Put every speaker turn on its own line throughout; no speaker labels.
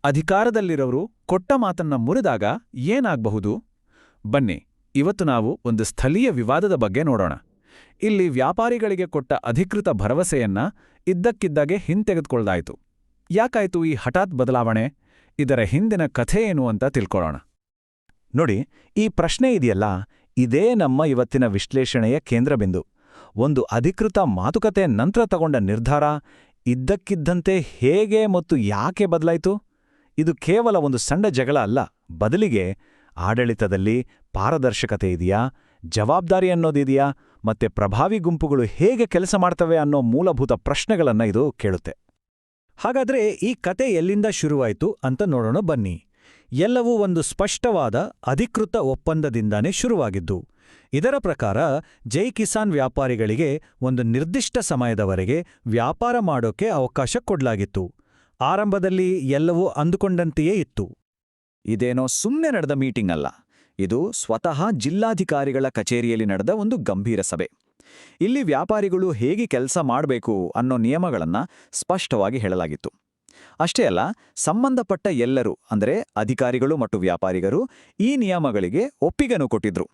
ಅಧಿಕಾರದಲ್ಲಿರೋರು ಕೊಟ್ಟ ಮಾತನ್ನ ಮುರಿದಾಗ ಏನಾಗಬಹುದು? ಬನ್ನಿ, ಇವತ್ತು ನಾವು ಒಂದು ಸ್ಥಳೀಯ ವಿವಾದದ ಬಗ್ಗೆ ನೋಡೋಣ. ಇಲ್ಲಿ ವ್ಯಾಪಾರಿಗಳಿಗೆ ಕೊಟ್ಟ ಅಧಿಕೃತ ಭರವಸೆಯನ್ನ ಇದ್ದಕ್ಕಿದ್ದಾಗೆ ಹಿಂತೆಗೆದುಕೊಳ್ಳಾಯಿತು. ಯಾಕಾಯ್ತು ಈ ಹಠಾತ್ ಬದಲಾವಣೆ? ಇದರ ಹಿಂದಿನ ಕಥೆ ಏನು ಅಂತ ತಿಳ್ಕೊಳ್ಳೋಣ.
ನೋಡಿ, ಈ ಪ್ರಶ್ನೆ ಇದೆಯಲ್ಲ, ಇದೇ ನಮ್ಮ ಇವತ್ತಿನ ವಿಶ್ಲೇಷಣೆಯ ಕೇಂದ್ರಬಿಂದು. ಒಂದು ಅಧಿಕೃತ ಮಾತುಕತೆ ನಂತರ ತಗೊಂಡ ನಿರ್ಧಾರ ಇದ್ದಕ್ಕಿದ್ದಂತೆ ಹೇಗೆ ಮತ್ತು ಯಾಕೆ ಬದಲಾಯಿತು? ಇದು ಕೇವಲ ಒಂದು ಸಣ್ಣ ಜಗಳ ಅಲ್ಲ, ಬದಲಿಗೆ ಆಡಳಿತದಲ್ಲಿ ಪಾರದರ್ಶಕತೆ ಇದೆಯಾ, ಜವಾಬ್ದಾರಿ ಅನ್ನೋದಿದೆಯಾ, ಮತ್ತೆ ಪ್ರಭಾವಿ ಗುಂಪುಗಳು ಹೇಗೆ ಕೆಲಸ ಮಾಡ್ತವೆ ಅನ್ನೋ ಮೂಲಭೂತ ಪ್ರಶ್ನೆಗಳನ್ನ ಇದು ಕೇಳುತ್ತೆ.
ಹಾಗಾದ್ರೆ ಈ ಕತೆ ಎಲ್ಲಿಂದ ಶುರುವಾಯಿತು ಅಂತ ನೋಡೋಣ ಬನ್ನಿ. ಎಲ್ಲವೂ ಒಂದು ಸ್ಪಷ್ಟವಾದ ಅಧಿಕೃತ ಒಪ್ಪಂದದಿಂದಾನೇ ಶುರುವಾಗಿದ್ದು. ಇದರ ಪ್ರಕಾರ ಜೈ ಕಿಸಾನ್ ವ್ಯಾಪಾರಿಗಳಿಗೆ ಒಂದು ನಿರ್ದಿಷ್ಟ ಸಮಯದವರೆಗೆ ವ್ಯಾಪಾರ ಮಾಡೋಕೆ ಅವಕಾಶ ಕೊಡ್ಲಾಗಿತ್ತು. ಆರಂಭದಲ್ಲಿ ಎಲ್ಲವೂ ಅಂದುಕೊಂಡಂತೆಯೇ ಇತ್ತು.
ಇದೇನೋ ಸುಮ್ಮನೆ ನಡೆದ ಮೀಟಿಂಗ್ ಅಲ್ಲ, ಇದು ಸ್ವತಃ ಜಿಲ್ಲಾಧಿಕಾರಿಗಳ ಕಚೇರಿಯಲ್ಲಿ ನಡೆದ ಒಂದು ಗಂಭೀರ ಸಭೆ. ಇಲ್ಲಿ ವ್ಯಾಪಾರಿಗಳು ಹೇಗೆ ಕೆಲಸ ಮಾಡಬೇಕು ಅನ್ನೋ ನಿಯಮಗಳನ್ನ ಸ್ಪಷ್ಟವಾಗಿ ಹೇಳಲಾಗಿತ್ತು. ಅಷ್ಟೇ ಅಲ್ಲ, ಸಂಬಂಧಪಟ್ಟ ಎಲ್ಲರೂ ಅಂದರೆ ಅಧಿಕಾರಿಗಳು ಮತ್ತು ವ್ಯಾಪಾರಿಗರು ಈ ನಿಯಮಗಳಿಗೆ ಒಪ್ಪಿಗೆನೂ ಕೊಟ್ಟಿದ್ರು.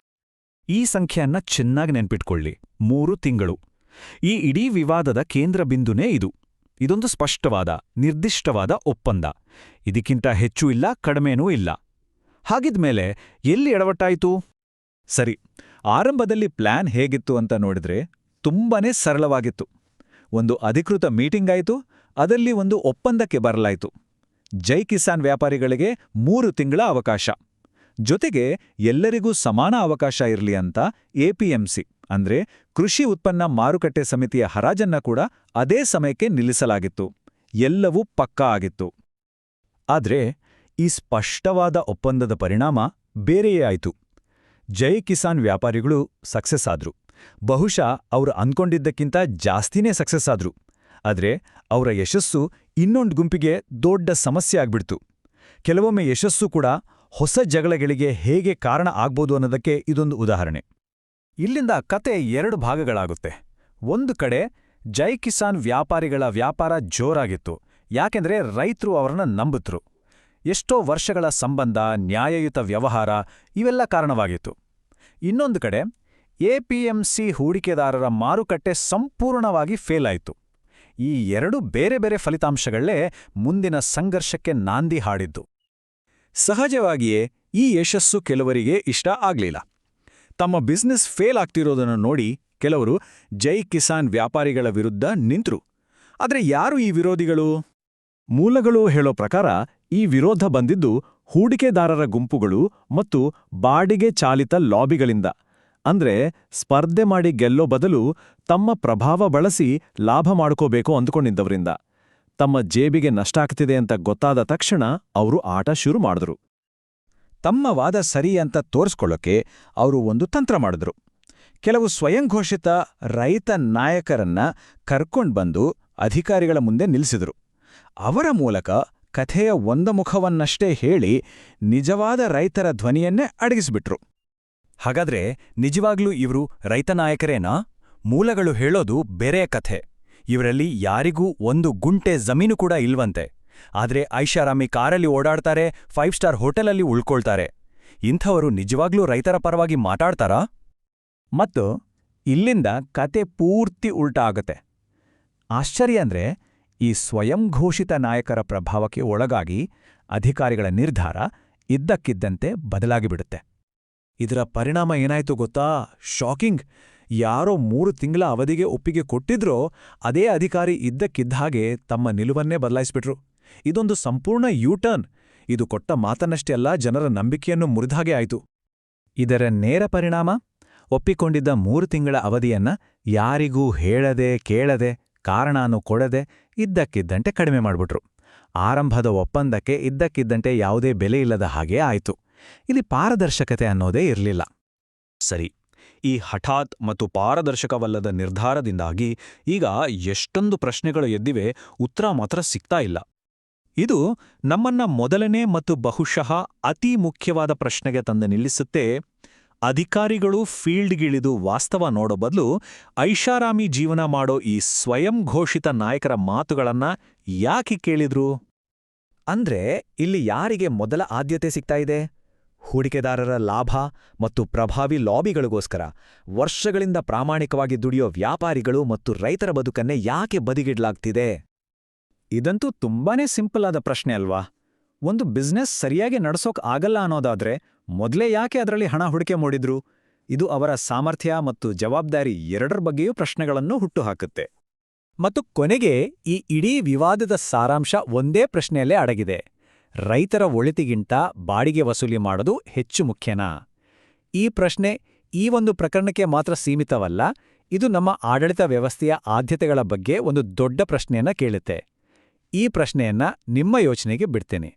ಈ ಸಂಖ್ಯೆಯನ್ನ ಚೆನ್ನಾಗಿ ನೆನ್ಪಿಟ್ಕೊಳ್ಳಿ, 3 ತಿಂಗಳು. ಈ ಇಡೀ ವಿವಾದದ ಕೇಂದ್ರ ಬಿಂದುನೇ ಇದು. ಇದೊಂದು ಸ್ಪಷ್ಟವಾದ, ನಿರ್ದಿಷ್ಟವಾದ ಒಪ್ಪಂದ. ಇದಕ್ಕಿಂತ ಹೆಚ್ಚೂ ಇಲ್ಲ, ಕಡಿಮೆನೂ ಇಲ್ಲ. ಹಾಗಿದ್ಮೇಲೆ ಎಲ್ಲಿ ಎಡವಟ್ಟಾಯಿತು?
ಸರಿ, ಆರಂಭದಲ್ಲಿ ಪ್ಲಾನ್ ಹೇಗಿತ್ತು ಅಂತ ನೋಡಿದ್ರೆ ತುಂಬಾನೇ ಸರಳವಾಗಿತ್ತು. ಒಂದು ಅಧಿಕೃತ ಮೀಟಿಂಗ್ ಆಯಿತು, ಅದರಲ್ಲಿ ಒಂದು ಒಪ್ಪಂದಕ್ಕೆ ಬರಲಾಯಿತು. ಜೈ ಕಿಸಾನ್ ವ್ಯಾಪಾರಿಗಳಿಗೆ 3 ತಿಂಗಳ ಅವಕಾಶ, ಜೊತೆಗೆ ಎಲ್ಲರಿಗೂ ಸಮಾನ ಅವಕಾಶ ಇರಲಿ ಅಂತ ಎಪಿಎಂಸಿ ಅಂದ್ರೆ ಕೃಷಿ ಉತ್ಪನ್ನ ಮಾರುಕಟ್ಟೆ ಸಮಿತಿಯ ಹರಾಜನ್ನ ಕೂಡ ಅದೇ ಸಮಯಕ್ಕೆ ನಿಲ್ಲಿಸಲಾಗಿತ್ತು. ಎಲ್ಲವೂ ಪಕ್ಕಾ ಆಗಿತ್ತು. ಆದ್ರೆ ಈ ಸ್ಪಷ್ಟವಾದ ಒಪ್ಪಂದದ ಪರಿಣಾಮ ಬೇರೆಯೇ ಆಯಿತು. ಜೈ ಕಿಸಾನ್ ವ್ಯಾಪಾರಿಗಳು ಸಕ್ಸಸ್ ಆದ್ರು. ಬಹುಶಃ ಅವರು ಅಂದ್ಕೊಂಡಿದ್ದಕ್ಕಿಂತ ಜಾಸ್ತಿನೇ ಸಕ್ಸಸ್ ಆದ್ರು. ಆದ್ರೆ ಅವರ ಯಶಸ್ಸು ಇನ್ನೊಂದು ಗುಂಪಿಗೆ ದೊಡ್ಡ ಸಮಸ್ಯೆ ಆಗ್ಬಿಡ್ತು. ಕೆಲವೊಮ್ಮೆ ಯಶಸ್ಸು ಕೂಡ ಹೊಸ ಜಗಳಗಳಿಗೆ ಹೇಗೆ ಕಾರಣ ಆಗ್ಬೋದು ಅನ್ನೋದಕ್ಕೆ ಇದೊಂದು ಉದಾಹರಣೆ.
ಇಲ್ಲಿಂದ ಕತೆ 2 ಭಾಗಗಳಾಗುತ್ತೆ. ಒಂದು ಕಡೆ ಜೈ ಕಿಸಾನ್ ವ್ಯಾಪಾರಿಗಳ ವ್ಯಾಪಾರ ಜೋರಾಗಿತ್ತು, ಯಾಕೆಂದ್ರೆ ರೈತರು ಅವರನ್ನ ನಂಬಿದ್ರು. ಎಷ್ಟೋ ವರ್ಷಗಳ ಸಂಬಂಧ, ನ್ಯಾಯಯುತ ವ್ಯವಹಾರ ಇವೆಲ್ಲ ಕಾರಣವಾಗಿತ್ತು. ಇನ್ನೊಂದು ಕಡೆ ಎಪಿಎಂಸಿ ಹೂಡಿಕೆದಾರರ ಮಾರುಕಟ್ಟೆ ಸಂಪೂರ್ಣವಾಗಿ ಫೇಲ್ ಆಯಿತು. ಈ 2 ಬೇರೆ ಬೇರೆ ಫಲಿತಾಂಶಗಳೇ ಮುಂದಿನ ಸಂಘರ್ಷಕ್ಕೆ ನಾಂದಿ ಹಾಡಿದ್ದು.
ಸಹಜವಾಗಿಯೇ ಈ ಯಶಸ್ಸು ಕೆಲವರಿಗೆ ಇಷ್ಟ ಆಗ್ಲಿಲ್ಲ. ತಮ್ಮ ಬಿಸ್ನೆಸ್ ಫೇಲ್ ಆಗ್ತಿರೋದನ್ನು ನೋಡಿ ಕೆಲವರು ಜೈ ಕಿಸಾನ್ ವ್ಯಾಪಾರಿಗಳ ವಿರುದ್ಧ ನಿಂತರು. ಆದ್ರೆ ಯಾರು ಈ ವಿರೋಧಿಗಳು? ಮೂಲಗಳು ಹೇಳೋ ಪ್ರಕಾರ ಈ ವಿರೋಧ ಬಂದಿದ್ದು ಹೂಡಿಕೆದಾರರ ಗುಂಪುಗಳು ಮತ್ತು ಬಾಡಿಗೆ ಚಾಲಿತ ಲಾಬಿಗಳಿಂದ. ಅಂದ್ರೆ ಸ್ಪರ್ಧೆ ಮಾಡಿ ಗೆಲ್ಲೋ ಬದಲು ತಮ್ಮ ಪ್ರಭಾವ ಬಳಸಿ ಲಾಭ ಮಾಡ್ಕೋಬೇಕು ಅಂದ್ಕೊಂಡಿದ್ದವರಿಂದ. ತಮ್ಮ ಜೇಬಿಗೆ ನಷ್ಟ ಆಗ್ತಿದೆ ಅಂತ ಗೊತ್ತಾದ ತಕ್ಷಣ ಅವರು ಆಟ ಶುರು ಮಾಡಿದ್ರು. ತಮ್ಮ ವಾದ ಸರಿ ಅಂತ ತೋರಿಸ್ಕೊಳ್ಳೋಕೆ ಅವರು ಒಂದು ತಂತ್ರ ಮಾಡಿದ್ರು. ಕೆಲವು ಸ್ವಯಂಘೋಷಿತ ರೈತ ನಾಯಕರನ್ನ ಕರ್ಕೊಂಡ್ಬಂದು ಅಧಿಕಾರಿಗಳ ಮುಂದೆ ನಿಲ್ಲಿಸಿದ್ರು. ಅವರ ಮೂಲಕ ಕಥೆಯ ಒಂದು ಮುಖವನ್ನಷ್ಟೇ ಹೇಳಿ ನಿಜವಾದ ರೈತರ ಧ್ವನಿಯನ್ನೇ ಅಡಗಿಸ್ಬಿಟ್ರು.
ಹಾಗಾದ್ರೆ ನಿಜವಾಗ್ಲೂ ಇವರು ರೈತ ನಾಯಕರೇನಾ? ಮೂಲಗಳು ಹೇಳೋದು ಬೇರೆ ಕಥೆ. ಇವರಲ್ಲಿ ಯಾರಿಗೂ 1 ಗುಂಟೆ ಜಮೀನು ಕೂಡ ಇಲ್ವಂತೆ. ಆದ್ರೆ ಐಷಾರಾಮಿ ಕಾರಲ್ಲಿ ಓಡಾಡ್ತಾರೆ, 5 ಸ್ಟಾರ್ ಹೋಟೆಲಲ್ಲಿ ಉಳ್ಕೊಳ್ತಾರೆ. ಇಂಥವರು ನಿಜವಾಗ್ಲೂ ರೈತರ ಪರವಾಗಿ ಮಾತಾಡ್ತಾರಾ?
ಮತ್ತು ಇಲ್ಲಿಂದ ಕತೆ ಪೂರ್ತಿ ಉಲ್ಟಾ ಆಗತ್ತೆ. ಆಶ್ಚರ್ಯ ಅಂದ್ರೆ ಈ ಸ್ವಯಂಘೋಷಿತ ನಾಯಕರ ಪ್ರಭಾವಕ್ಕೆ ಒಳಗಾಗಿ ಅಧಿಕಾರಿಗಳ ನಿರ್ಧಾರ ಇದ್ದಕ್ಕಿದ್ದಂತೆ ಬದಲಾಗಿಬಿಡುತ್ತೆ. ಇದರ ಪರಿಣಾಮ ಏನಾಯ್ತು ಗೊತ್ತಾ? ಶಾಕಿಂಗ್! ಯಾರೋ 3 ತಿಂಗಳ ಅವಧಿಗೆ ಒಪ್ಪಿಗೆ ಕೊಟ್ಟಿದ್ರೋ ಅದೇ ಅಧಿಕಾರಿ ಇದ್ದಕ್ಕಿದ್ದ ಹಾಗೆ ತಮ್ಮ ನಿಲುವನ್ನೇ ಬದಲಾಯಿಸ್ಬಿಟ್ರು. ಇದೊಂದು ಸಂಪೂರ್ಣ ಯೂಟರ್ನ್. ಇದು ಕೊಟ್ಟ ಮಾತನ್ನಷ್ಟೇ ಅಲ್ಲ, ಜನರ ನಂಬಿಕೆಯನ್ನು ಮುರಿದಾಗೆ ಆಯಿತು. ಇದರ ನೇರ ಪರಿಣಾಮ ಒಪ್ಪಿಕೊಂಡಿದ್ದ 3 ತಿಂಗಳ ಅವಧಿಯನ್ನ ಯಾರಿಗೂ ಹೇಳದೆ ಕೇಳದೆ ಕಾರಣನೂ ಕೊಡದೆ ಇದ್ದಕ್ಕಿದ್ದಂತೆ ಕಡಿಮೆ ಮಾಡ್ಬಿಟ್ರು. ಆರಂಭದ ಒಪ್ಪಂದಕ್ಕೆ ಇದ್ದಕ್ಕಿದ್ದಂತೆ ಯಾವುದೇ ಬೆಲೆ ಇಲ್ಲದ ಹಾಗೇ ಆಯಿತು. ಇಲ್ಲಿ ಪಾರದರ್ಶಕತೆ ಅನ್ನೋದೇ ಇರಲಿಲ್ಲ.
ಸರಿ, ಈ ಹಠಾತ್ ಮತ್ತು ಪಾರದರ್ಶಕವಲ್ಲದ ನಿರ್ಧಾರದಿಂದಾಗಿ ಈಗ ಎಷ್ಟೊಂದು ಪ್ರಶ್ನೆಗಳು ಎದ್ದಿವೆ, ಉತ್ತರ ಮಾತ್ರ ಸಿಗ್ತಾ ಇಲ್ಲ.
ಇದು ನಮ್ಮನ್ನ ಮೊದಲನೇ ಮತ್ತು ಬಹುಶಃ ಅತಿ ಮುಖ್ಯವಾದ ಪ್ರಶ್ನೆಗೆ ತಂದು ನಿಲ್ಲಿಸುತ್ತೆ. ಅಧಿಕಾರಿಗಳು ಫೀಲ್ಡ್ಗಿಳಿದು ವಾಸ್ತವ ನೋಡೋ ಬದಲು ಐಷಾರಾಮಿ ಜೀವನ ಮಾಡೋ ಈ ಸ್ವಯಂ ಘೋಷಿತ ನಾಯಕರ ಮಾತುಗಳನ್ನ ಯಾಕೆ ಕೇಳಿದ್ರು?
ಅಂದ್ರೆ ಇಲ್ಲಿ ಯಾರಿಗೆ ಮೊದಲ ಆದ್ಯತೆ ಸಿಗ್ತಾ ಇದೆ? ಹೂಡಿಕೆದಾರರ ಲಾಭ ಮತ್ತು ಪ್ರಭಾವಿ ಲಾಬಿಗಳಿಗೋಸ್ಕರ ವರ್ಷಗಳಿಂದ ಪ್ರಾಮಾಣಿಕವಾಗಿ ದುಡಿಯೋ ವ್ಯಾಪಾರಿಗಳು ಮತ್ತು ರೈತರ ಬದುಕನ್ನೇ ಯಾಕೆ ಬದಿಗಿಡ್ಲಾಗ್ತಿದೆ?
ಇದಂತೂ ತುಂಬಾನೇ ಸಿಂಪಲ್ ಆದ ಪ್ರಶ್ನೆ ಅಲ್ವಾ? ಒಂದು ಬಿಸ್ನೆಸ್ ಸರಿಯಾಗಿ ನಡ್ಸೋಕ್ ಆಗಲ್ಲ ಅನ್ನೋದಾದ್ರೆ ಮೊದಲೇ ಯಾಕೆ ಅದರಲ್ಲಿ ಹಣ ಹೂಡಿಕೆ ಮಾಡಿದ್ರು? ಇದು ಅವರ ಸಾಮರ್ಥ್ಯ ಮತ್ತು ಜವಾಬ್ದಾರಿ ಎರಡರ ಬಗ್ಗೆಯೂ ಪ್ರಶ್ನೆಗಳನ್ನು ಹುಟ್ಟುಹಾಕುತ್ತೆ. ಮತ್ತು ಕೊನೆಗೆ ಈ ಇಡೀ ವಿವಾದದ ಸಾರಾಂಶ ಒಂದೇ ಪ್ರಶ್ನೆಯಲ್ಲೇ ಅಡಗಿದೆ. ರೈತರ ಒಳಿತಿಗಿಂತ ಬಾಡಿಗೆ ವಸೂಲಿ ಮಾಡೋದು ಹೆಚ್ಚು ಮುಖ್ಯನಾ? ಈ ಪ್ರಶ್ನೆ ಈ ಒಂದು ಪ್ರಕರಣಕ್ಕೆ ಮಾತ್ರ ಸೀಮಿತವಲ್ಲ, ಇದು ನಮ್ಮ ಆಡಳಿತ ವ್ಯವಸ್ಥೆಯ ಆದ್ಯತೆಗಳ ಬಗ್ಗೆ ಒಂದು ದೊಡ್ಡ ಪ್ರಶ್ನೆಯನ್ನ ಕೇಳುತ್ತೆ. ಈ ಪ್ರಶ್ನೆಯನ್ನ ನಿಮ್ಮ ಯೋಚನೆಗೆ ಬಿಡ್ತೇನೆ.